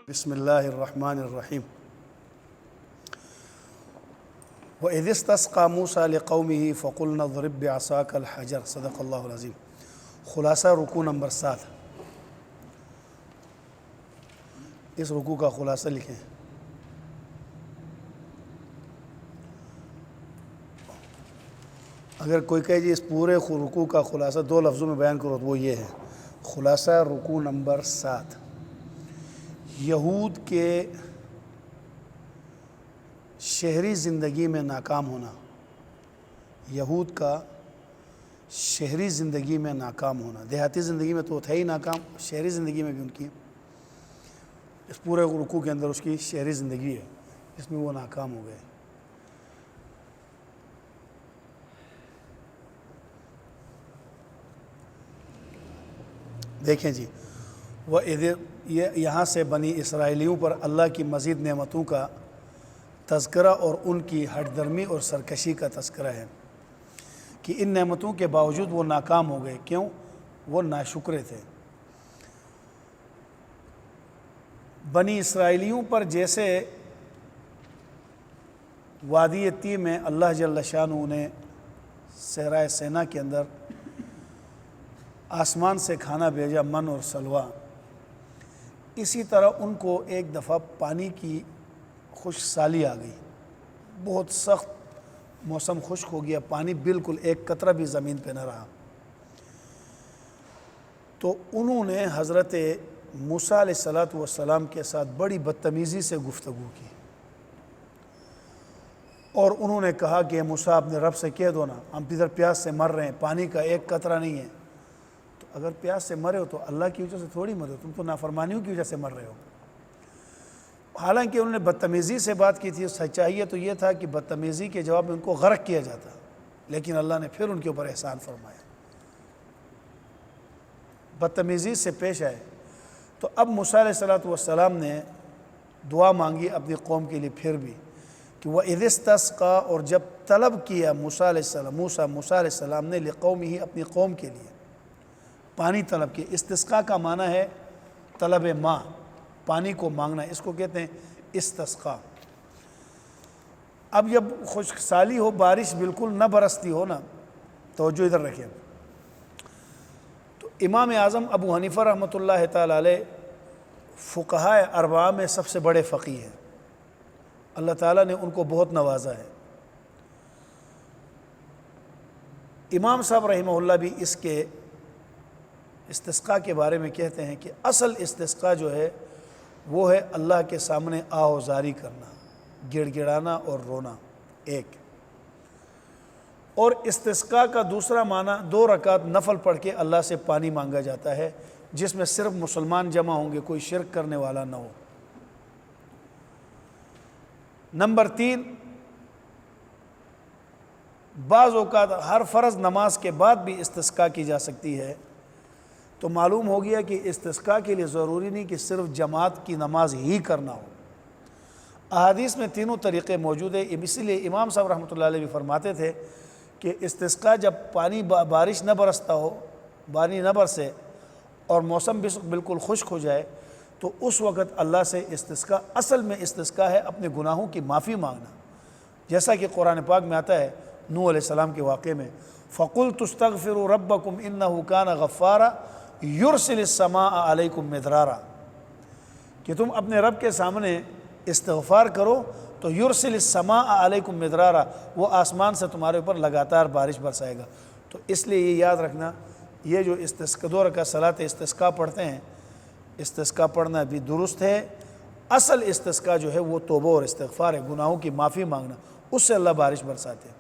بسم اللہ الرحمن الرحیم وَإِذِ اسْتَسْقَىٰ مُوسَىٰ لِقَوْمِهِ فَقُلْنَا اضْرِب بِّعَصَاكَ الْحَجَرَ صدق اللہ العظیم۔ خلاصہ رکوع نمبر 7۔ اس رکوع کا خلاصہ لکھیں۔ اگر کوئی کہے جی اس پورے رکوع کا خلاصہ 2 لفظوں میں بیان کرو تو وہ یہ ہے، خلاصہ رکوع نمبر 7۔ یہود کے شہری زندگی میں ناکام ہونا، یہود کا شہری زندگی میں ناکام ہونا، دیہاتی زندگی میں تو تھا ہی ناکام، شہری زندگی میں بھی ان کی اس پورے رکوع کے اندر اس کی شہری زندگی ہے جس میں وہ ناکام ہو گئے۔ دیکھیں جی، وہ یہاں سے بنی اسرائیلیوں پر اللہ کی مزید نعمتوں کا تذکرہ اور ان کی ہٹ درمی اور سرکشی کا تذکرہ ہے کہ ان نعمتوں کے باوجود وہ ناکام ہو گئے۔ کیوں؟ وہ ناشکرے تھے۔ بنی اسرائیلیوں پر جیسے وادی طی میں اللہ جل شانہ نے صحرائے سینا کے اندر آسمان سے کھانا بھیجا، من اور سلویٰ، اسی طرح ان کو ایک دفعہ پانی کی خشک سالی آ گئی، بہت سخت موسم خشک ہو گیا، پانی بالکل ایک قطرہ بھی زمین پہ نہ رہا۔ تو انہوں نے حضرت موسیٰ علیہ السلام کے ساتھ بڑی بدتمیزی سے گفتگو کی اور انہوں نے کہا کہ موسیٰ اپنے رب سے کہہ دو نا، ہم ادھر پیاس سے مر رہے ہیں، پانی کا ایک قطرہ نہیں ہے۔ تو اگر پیاس سے مرے ہو تو اللہ کی وجہ سے تھوڑی مرے ہو، تم تو نافرمانیوں کی وجہ سے مر رہے ہو۔ حالانکہ انہوں نے بدتمیزی سے بات کی تھی، سچائی تو یہ تھا کہ بدتمیزی کے جواب میں ان کو غرق کیا جاتا، لیکن اللہ نے پھر ان کے اوپر احسان فرمایا، بدتمیزی سے پیش آئے۔ تو اب موسیٰ علیہ السلام نے دعا مانگی اپنی قوم کے لیے پھر بھی کہ وَإِذِ اسْتَسْقَىٰ، اور جب طلب کیا موسیٰ علیہ السلام نے لِقَوْمِهِ، اپنی قوم کے لیے پانی طلب کیا۔ استسقاء کا معنی ہے طلب ماء، پانی کو مانگنا، اس کو کہتے ہیں استسقاء۔ اب جب خشک سالی ہو، بارش بالکل نہ برستی ہو نا، توجہ ادھر رکھیں، تو امام اعظم ابو حنیفہ رحمۃ اللہ تعالی علیہ فقہائے اربعہ میں سب سے بڑے فقیہ ہیں، اللہ تعالیٰ نے ان کو بہت نوازا ہے۔ امام صاحب رحمہ اللہ بھی اس کے استسقاء کے بارے میں کہتے ہیں کہ اصل استسقاء جو ہے وہ ہے اللہ کے سامنے آہوزاری کرنا، گڑ گڑانا اور رونا ایک، اور استسقاء کا دوسرا معنی 2 رکعت نفل پڑھ کے اللہ سے پانی مانگا جاتا ہے جس میں صرف مسلمان جمع ہوں گے، کوئی شرک کرنے والا نہ ہو۔ نمبر 3، بعض اوقات ہر فرض نماز کے بعد بھی استسقاء کی جا سکتی ہے۔ تو معلوم ہو گیا کہ استسقاء کے لیے ضروری نہیں کہ صرف جماعت کی نماز ہی کرنا ہو۔ احادیث میں تینوں طریقے موجود ہیں، اسی لیے امام صاحب رحمۃ اللہ علیہ بھی فرماتے تھے کہ استسقاء جب بارش نہ برستا ہو، پانی نہ برسے اور موسم بالکل خشک ہو جائے تو اس وقت اللہ سے استسقاء، اصل میں استسقاء ہے اپنے گناہوں کی معافی مانگنا، جیسا کہ قرآن پاک میں آتا ہے نوح علیہ السلام کے واقعے میں فَقُلْتُ اسْتَغْفِرُوا رَبَّكُمْ إِنَّهُ كَانَ غَفَّارًا يُرْسِلِ السَّمَاءَ عَلَيْكُمْ مِدْرَارًا، کہ تم اپنے رب کے سامنے استغفار کرو تو یرسل السماء علیکم مدرارا، وہ آسمان سے تمہارے اوپر لگاتار بارش برسائے گا۔ تو اس لیے یہ یاد رکھنا، یہ جو 2 رکعت صلاۃ استسقاء پڑھتے ہیں، استسقاء پڑھنا بھی درست ہے۔ اصل استسقاء جو ہے وہ توبہ اور استغفار ہے، گناہوں کی معافی مانگنا، اس سے اللہ بارش برساتے ہیں۔